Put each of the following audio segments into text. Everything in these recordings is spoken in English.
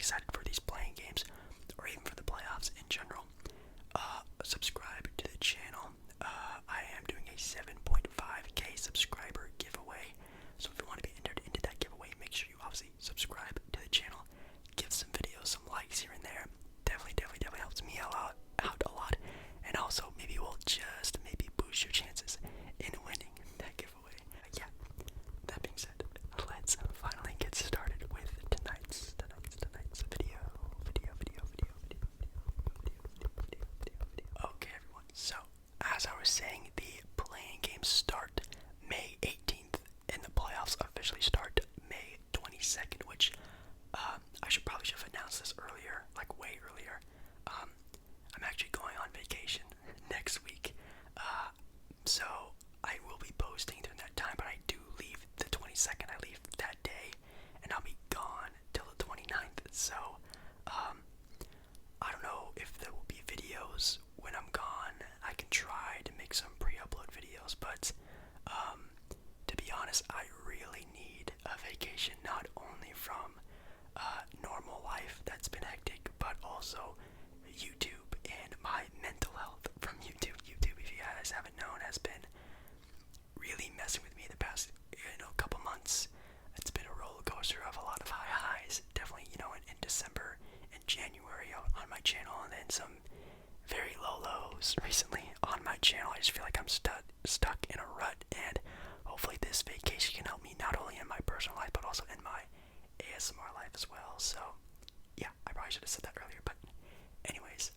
excited for these playing games, or even for the playoffs in general, subscribe to the channel. I am doing a 7.5k subscriber giveaway, so if you want to be entered into that giveaway, make sure you obviously subscribe to the channel, give some videos some likes here and there. Definitely helps me out a lot, and also maybe will just maybe boost your chances in winning that giveaway. Yeah, that being said, let's finally get started with tonight's video. Okay, everyone. So, as I was saying, the playing games start May 18th, and the playoffs officially start May 22nd, which I should have announced this earlier, like way earlier. I'm actually going on vacation next week, so I will be posting during that time, but I do leave the 22nd. I leave that day, and I'll be gone till the 29th. So, I don't know if there will be videos when I'm gone. I can try to make some pre-upload videos, but to be honest, I really need a vacation, not only from normal life that's been hectic, but also YouTube and my mental health from YouTube. YouTube, if you guys haven't known, has been really messing with me the past couple months. It's been a roller coaster of a lot of high highs. Definitely, in December and January on my channel, and then some very low lows recently on my channel. I just feel like I'm stuck in a rut, and hopefully this vacation can help me not only in my personal life but also in my ASMR life as well. So yeah, I probably should have said that earlier, but anyways,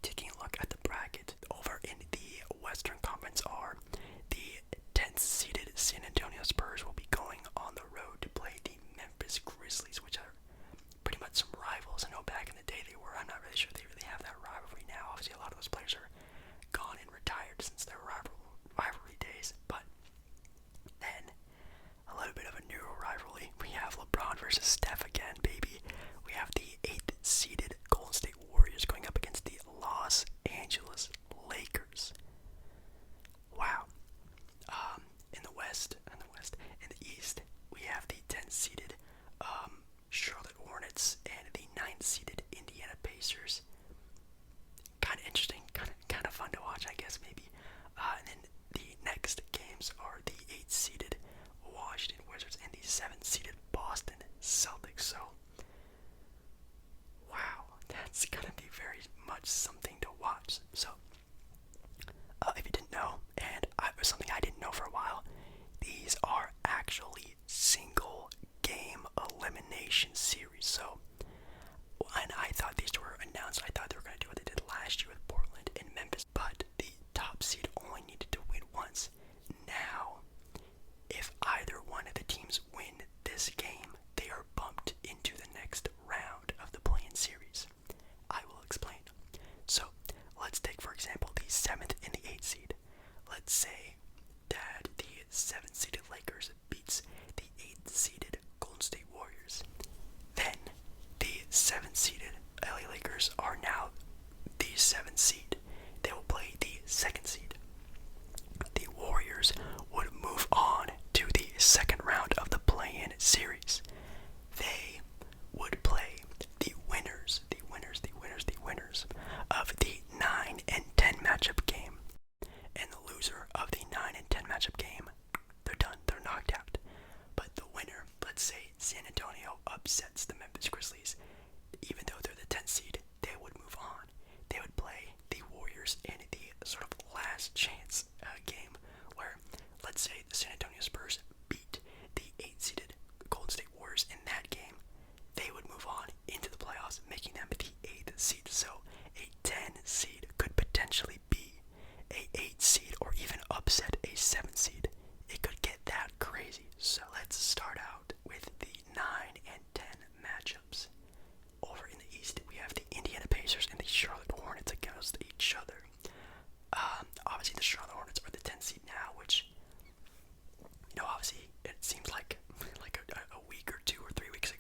taking a look at the bracket over in the Western Conference are the 10th seeded San Antonio Spurs will be going on the road to play the Memphis Grizzlies, which are pretty much some rivals. I know back in the day they were. I'm not really sure they really have that rivalry now. Obviously, a lot of those players are gone and retired since their rivalry days. But then, a little bit of a new rivalry. We have LeBron versus Steph again, baby. We have the 8th seeded Golden State Warriors going up against the Los Angeles Lakers. Wow. In the East, we have the 10th seeded Charlotte Hornets and the 9th seeded Indiana Pacers. Kind of interesting, kind of fun to watch, I guess, maybe. And then the next games are the 8th seeded Washington Wizards and the 7th seeded Boston Celtics. So, wow, that's gonna be very much something to watch. So, if you didn't know, and something I didn't know for a while, these are actually single game elimination series. So, when I thought these were announced, I thought they were going to do what they did last year with Portland and Memphis, but the top seed only needed to win once. Now, if either one of the teams win this game, they are bumped into the next round of the play-in series. I will explain. So, let's take, for example, the 7th and the 8th seed. Let's say that the 7th seeded Lakers beats the 8th seeded Golden State Warriors. Then, the 7th seeded LA Lakers are now the 7th seed. They will play the 2nd seed. The Warriors would move on to the second round of the play-in series. They would play the winners of the 9 and 10 matchup game. And the loser of the 9 and 10 matchup game, they're done, they're knocked out. But the winner, let's say San Antonio upsets the Memphis Grizzlies, even though they're the 10th seed, they would move on. They would play the Warriors in the sort of last chance game, where, let's say, the San Antonio Spurs beat the 8th seeded Golden State Warriors in that game. They would move on into the playoffs, making them the 8th seed. So a 10 seed could potentially be a 8 seed or even upset a 7 seed. It could get that crazy. So let's start out with the 9 and 10 matchups. Over in the East, we have the Indiana Pacers and the Charlotte Hornets against each other. Obviously the Charlotte Hornets are the 10th seed now, which, obviously it seems like a week or 2 or 3 weeks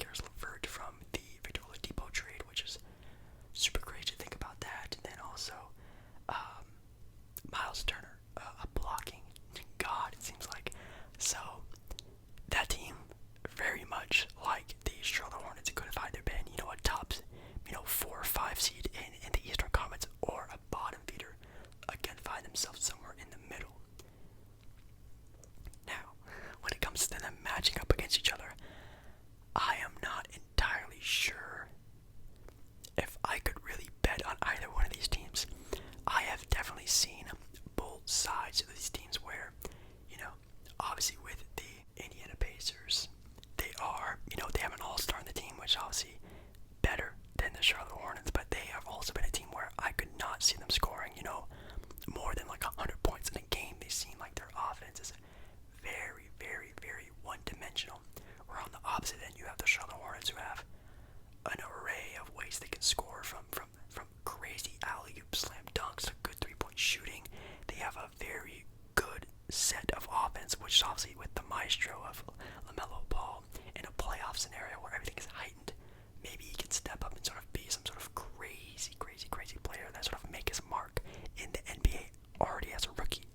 Caris LeVert from the Victor Oladipo trade, which is super crazy to think about that. And then also Miles Turner, a blocking god, it seems like. So that team, very much like the Charlotte Hornets, it could have either been, a top, 4 or 5 seed in the Eastern Conference, or a bottom feeder, again, find themselves somewhere in the middle. Now, when it comes to them matching up against each other, I am not entirely sure if I could really bet on either one of these teams. I have definitely seen both sides of these teams where, obviously with the Indiana Pacers, they are, they have an all-star on the team, which obviously better than the Charlotte Hornets, but they have also been a team where I could not see them scoring, more than like 100 points in a game. They seem like their offense is very, very, very one-dimensional. Where on the opposite end, you have the Charlotte Hornets, who have an array of ways they can score, from crazy alley-oop slam dunks to good three-point shooting. They have a very good set of offense, which is obviously with the maestro of LaMelo Ball in a playoff scenario where everything is heightened. Maybe he can step up and sort of be some sort of crazy, crazy, crazy player that sort of make his mark in the NBA already as a rookie.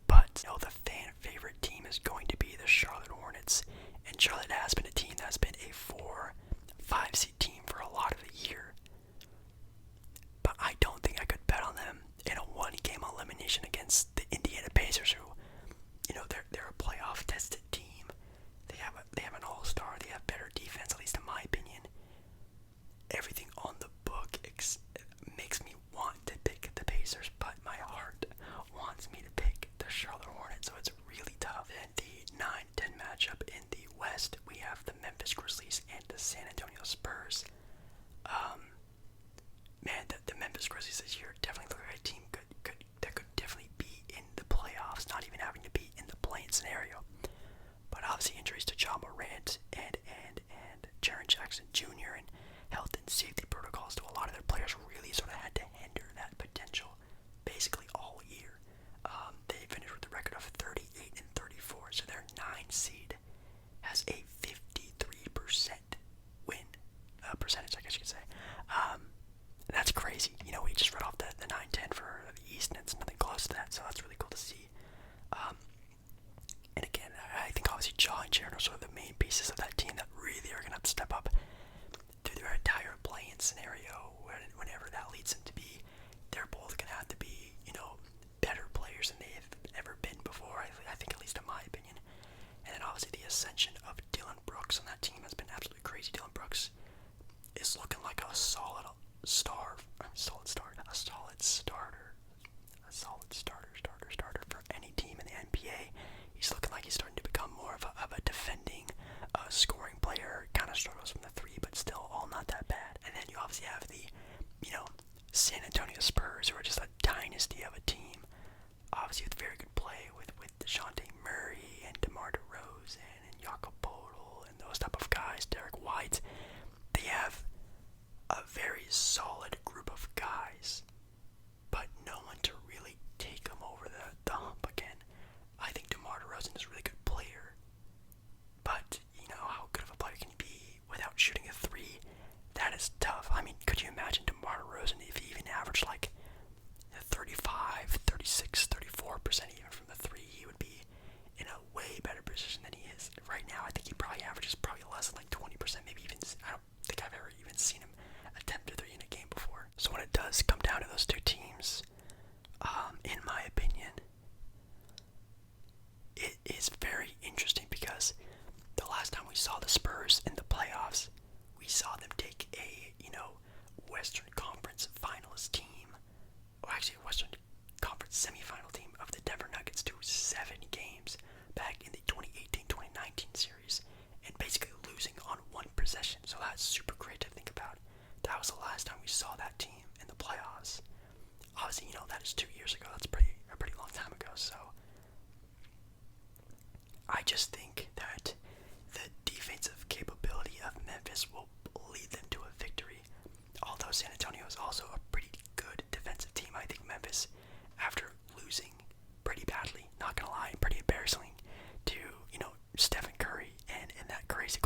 But, the fan favorite team is going to be the Charlotte Hornets, and Charlotte has been a team that's been a 4-5 seed team for a lot of the year. But I don't think I could bet on them in a one-game elimination against the Indiana Pacers, who, they're a playoff-tested team. They have an all-star. They have better defense, at least in my opinion. Everything on the book makes me want to pick the Pacers, but my heart wants me to pick the Charlotte Hornets, so it's really tough. In the 9-10 matchup in the West, we have the Memphis Grizzlies and the San Antonio Spurs. The Memphis Grizzlies this year definitely look like a team that could definitely be in the playoffs, not even having to be in the play-in scenario. But obviously injuries to Ja Morant and Jaren Jackson Jr. and health and safety protocols to a lot of their players really sort of had to hinder that potential basically all year. They finished with a record of 38-34, so their 9 seed has a 53% win percentage, I guess you could say. That's crazy. We just read off the 9-10 for the East, and it's nothing close to that, so that's really cool to see. And again, I think obviously Ja and Jaren are sort of the main pieces of that team that really are going to have to step up through their entire play-in scenario, whenever that leads them to be. They're both going to have to be, better players than they've ever been before, I think, at least in my opinion. And then obviously the ascension of Dillon Brooks on that team has been absolutely crazy. Dillon Brooks is looking like a solid starter for any team in the NBA. He's looking like he's starting to become more of a defending, scoring player. Kind of struggles from the three, but still all not that bad. And then you obviously have the, San Antonio Spurs, who are just a dynasty of a team. Obviously with very good play with DeJounte Murray and DeMar DeRozan and Jakob Poeltl and those type of guys, Derek White. They have a very solid group of guys, but no one to really take them over the hump again. I think DeMar DeRozan is a really good player, but how good of a player can you be without shooting a three? That is tough. I mean, could you imagine DeMar DeRozan if he even averaged like 35, 36, 34% even from the three? He would be in a way better position than he is right now. I think he probably averages less than like 20%, maybe even. I don't think I've ever even seen him attempt a three in a game before. So when it does come down to those two teams, in my opinion, it is very interesting because the last time we saw the Spurs in the playoffs, we saw them take a, Western Conference finalist team, or actually a Western Conference semifinal team of the Denver Nuggets to 7 games back in the 2018-2019 series, and basically losing on one possession. So that's super great to think about. That was the last time we saw that team in the playoffs. Obviously, that is 2 years ago. That's a pretty long time ago. So I just think that the defensive capability of Memphis will lead them to a victory. Although San Antonio is also a pretty good defensive team, I think Memphis, after losing pretty badly, not gonna lie, pretty embarrassing to, Stephen Curry and that crazy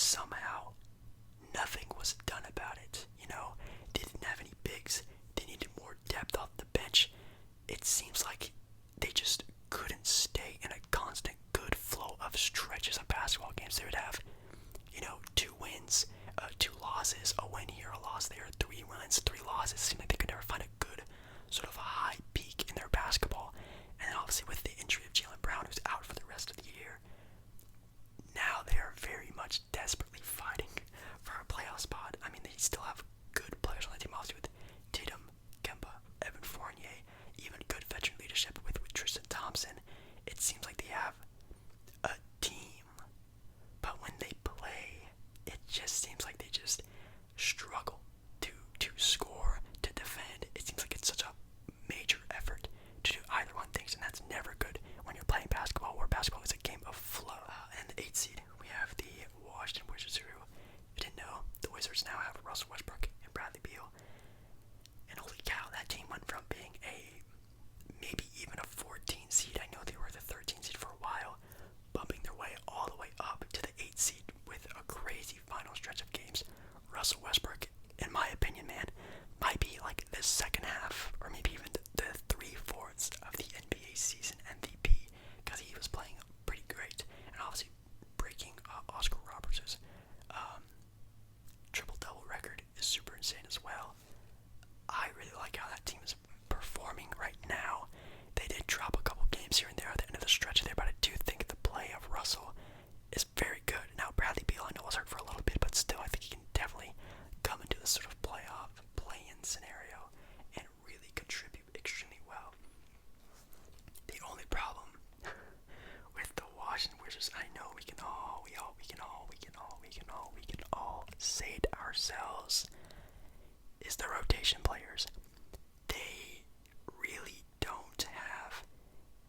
somehow nothing was done about it. They didn't have any bigs. They needed more depth off the bench. It seems like they just couldn't stay in a constant good flow of stretches of basketball games. They would have, 2 wins, 2 losses, a win here, a loss there, 3 wins, 3 losses. It seemed like they could never find a good sort of a high peak in their basketball. And then obviously with the injury of Jaylen Brown, who's out for the rest of the year, now they are very much desperately fighting for a playoff spot. I mean, they still have good players on the team, obviously with Tatum, Kemba, Evan Fournier, even good veteran leadership with Tristan Thompson. It seems like they have a team, but when they play, it just seems like they just struggle to score, to defend. It seems like it's such a major effort to do either one things, and that's never good when you're playing basketball, where basketball is a game of flow. And the 8th seed, we have the Washington Wizards, who, if you didn't know, the Wizards now have Russell Westbrook and Bradley Beal. And holy cow, that team went from being maybe even a 14 seed. I know they were the 13 seed for a while, bumping their way all the way up to the 8th seed with a crazy final stretch of games. Russell Westbrook, in my opinion, man, might be like the second half, or maybe even the 3/4 of the NBA season MVP, because he was playing pretty great, and obviously breaking Oscar Roberts' triple-double record is super insane as well. I really like how that team is performing right now. They did drop a couple games here and there at the end of the stretch there, but I do think the play of Russell is very good. Now, Bradley Beal, I know, was hurt for a little bit, but still, I think he can definitely come into this sort of play-in scenario and really contribute extremely well. The only problem with the Washington Wizards, I know we can all say it ourselves, is the rotation players. They really don't have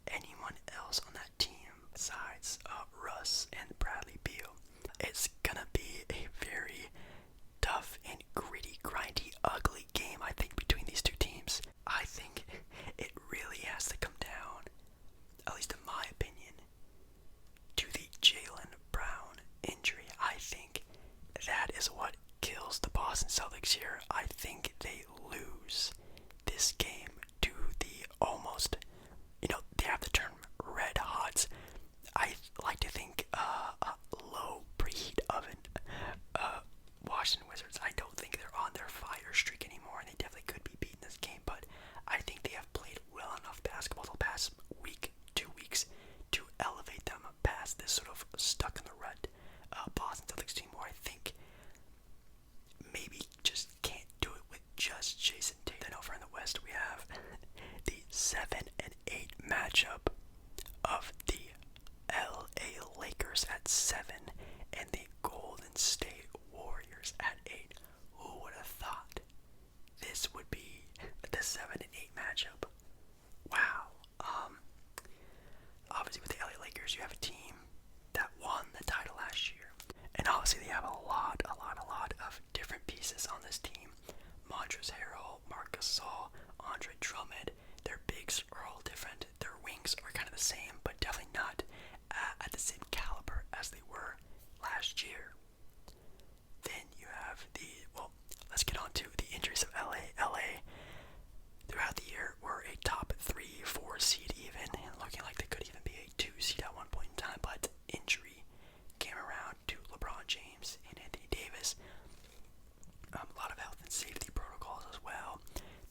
anyone else on that team besides Russ and Bradley Beal. It's gonna be a very tough and gritty, grindy, ugly game, I think, between these two teams. I think it really has to come down, at least in my opinion, to the Jaylen Brown injury. I think that is what kills the Boston Celtics here. I think they lose this game to the almost, they have the term red hot. I like to think low preheat oven Washington Wizards. I don't think they're on their fire streak anymore, and they definitely could be beaten this game, but I think they have played well enough basketball the past week, 2 weeks, to elevate them past this sort of stuck in the rut Boston Celtics team, where I think maybe just can't do it with just Jason Tatum. Then over in the West, we have the 7 and 8 matchup of the LA Lakers at 7 and the Golden State Warriors at 8. Who would have thought this would be the 7 and 8 matchup? Wow. Obviously with the LA Lakers, you have a team that won the title last year. And obviously they have a lot of different pieces on this team. Montrezl Harrell, Marc Gasol, Andre Drummond. Their bigs are all different. Their wings are kind of the same, but definitely not at the same caliber as they were last year. Then you have let's get on to the injuries of LA. LA, throughout the year, were a top 3-4 seed even, and looking like they could even be a 2 seed at one point in time, but injury came around to LeBron James and Anthony Davis. A lot of health and safety protocols as well.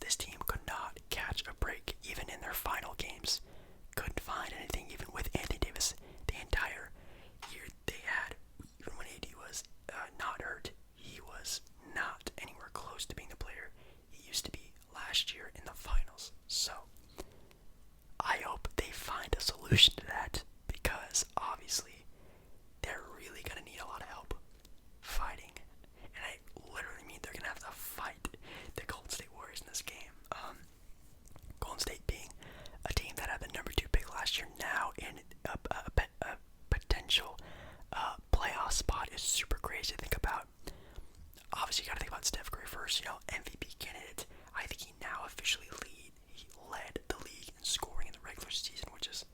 This team could not catch a break even in their final games. Couldn't find anything even with Anthony Davis the entire year they had. Even when AD was not hurt, he was not anywhere close to being the player he used to be last year in the finals. So I hope they find a solution to that, because obviously they're really going to need a lot of help fighting. And I literally mean they're going to have to fight the Golden State Warriors in this game. Golden State being a team that had the number 2 pick last year, now in a potential playoff spot, is super crazy to think about. Obviously, you got to think about Steph Curry first, MVP candidate. I think he now officially led the league in scoring in the regular season, which is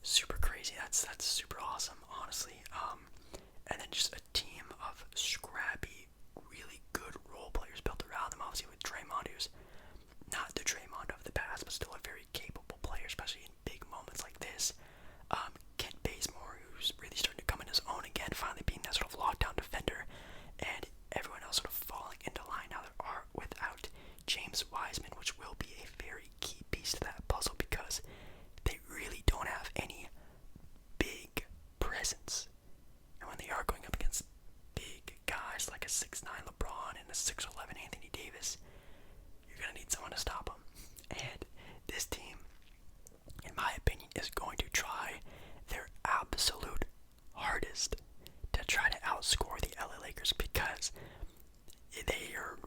super crazy. That's super awesome, honestly. And then just a team hardest to try to outscore the LA Lakers because they are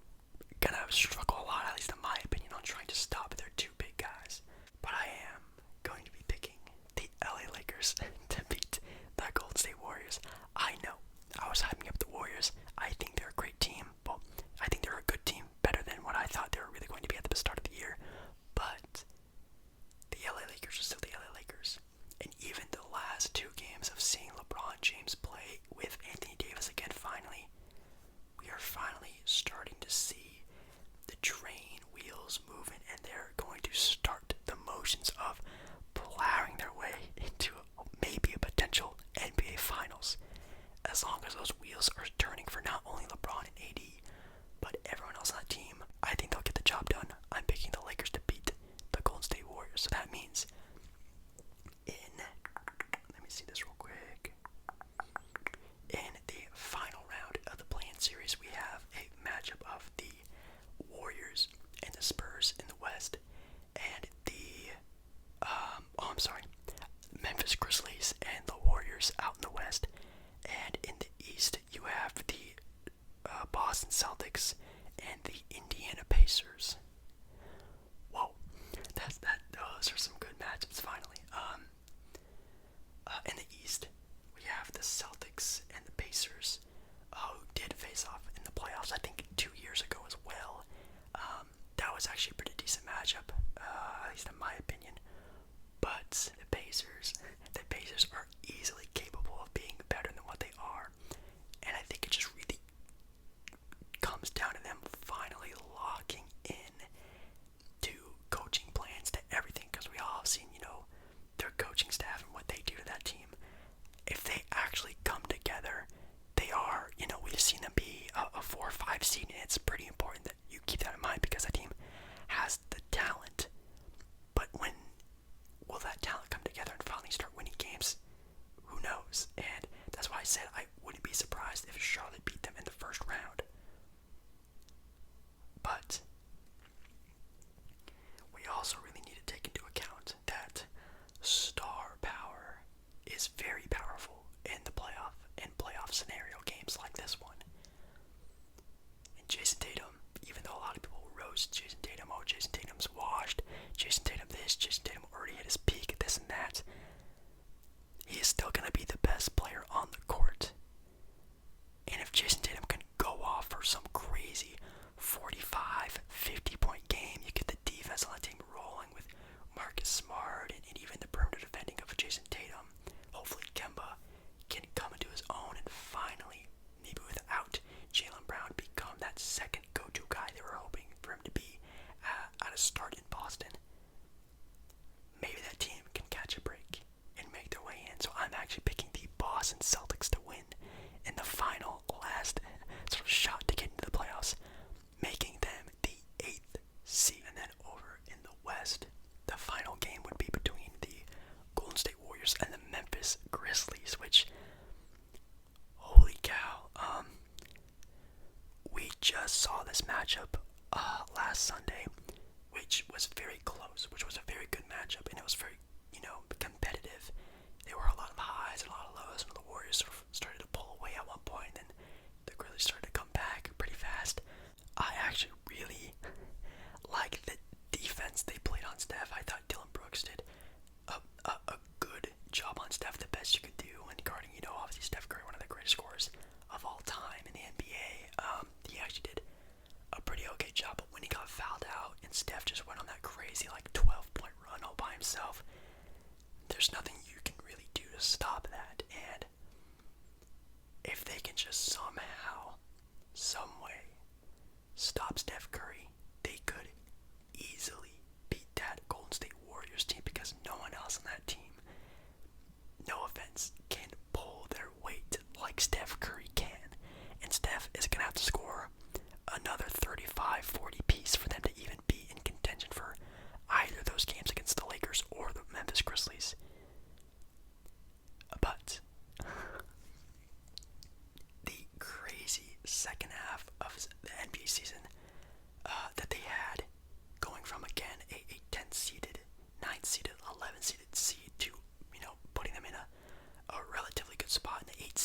gonna struggle a lot, at least in my opinion, on trying to stop their two big guys. But I am going to be picking the LA Lakers to beat the Golden State Warriors. I know I was hyping up the Warriors. I think they're a great team. Well, I think they're a good team, better than what I thought they were really going to be at the start of the year. But the LA Lakers are still the LA Lakers. And even the last two games of seeing LeBron James play with Anthony Davis again, finally, we are finally starting to see the train wheels moving, and they're going to start the motions of plowing their way into maybe a potential NBA Finals. As long as those wheels are turning for not only LeBron and AD, but everyone else on the team, I think they'll get the job done. I'm picking the Lakers to beat the Golden State Warriors. So that means let me see this real quick. In the final round of the play-in series, we have a matchup of the Warriors and the Spurs in the West, and the Memphis Grizzlies and the Warriors out in the West. And in the East, you have the Boston Celtics and the Indiana Pacers. Whoa, those are some good matchups finally. In the East, we have the Celtics and the Pacers, who did face off in the playoffs, I think 2 years ago as well. That was actually a pretty decent matchup, at least in my opinion. But the Pacers are easily capable of being better than what they are. And I think it just really comes down to them finally locking in to coaching plans to everything, because we all have seen, their coaching staff and what they do to that team. If they actually come together, they are, we've seen them be a 4 or 5 seed, and it's pretty important that you keep that in mind because that team has the talent. But when will that talent come together and finally start winning games? Who knows? And that's why I said I wouldn't be surprised if Charlotte beat them in the first round. But we also really need to take into account that star power is very powerful in the playoff scenario games like this one. And Jason Tatum, even though a lot of people roast Jason Tatum, oh, Jason Tatum's washed, Jason Tatum this, Jason Tatum already hit his peak, this and that, he is still going to be the best player on the court. And if Jason Tatum can go off for some crazy 45, 50-point game, you get the defense on the team rolling with Marcus Smart and even the perimeter defending of Jason Tatum. Hopefully Kemba can come into his own and finally, maybe without Jaylen Brown, become that second go-to guy they were hoping for him to be at a start in Boston. Maybe that team can catch a break and make their way in. So I'm actually picking the Boston Celtics to win in the final, last sort of shot to get into the playoffs, making them the 8th seed. And then over in the West, the final game would be between the Golden State Warriors and the Memphis Grizzlies, which, holy cow, we just saw this matchup last Sunday, which was very close, which was a very good matchup, and it was very, competitive. There were a lot of highs and a lot of lows, and the Warriors sort of started to pull away at one point, and then the Grizzlies started to come back pretty fast. I actually really like the defense they played on Steph. I thought Dylan Brooks did a good job on Steph, the best you could do, and guarding, obviously Steph Curry, one of the greatest scorers of all time in the NBA. He actually did a pretty okay job, but when he got fouled out and Steph just went on that crazy 12-point run all by himself, there's nothing you can really do to stop that. And if they can just somehow, some way, stop Steph Curry, they could easily beat that Golden State Warriors team, because no one else on that team, no offense, can pull their weight like Steph Curry can. And Steph is going to have to score another 35-40 piece for them to even be in contention for either of those games against the Lakers or the Memphis Grizzlies. But the crazy second half of the NBA season that they had, going from, again, a 10th-seeded, 9th-seeded, 11th-seeded seed to, putting them in a relatively good spot in the 8th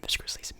Memphis Grizzlies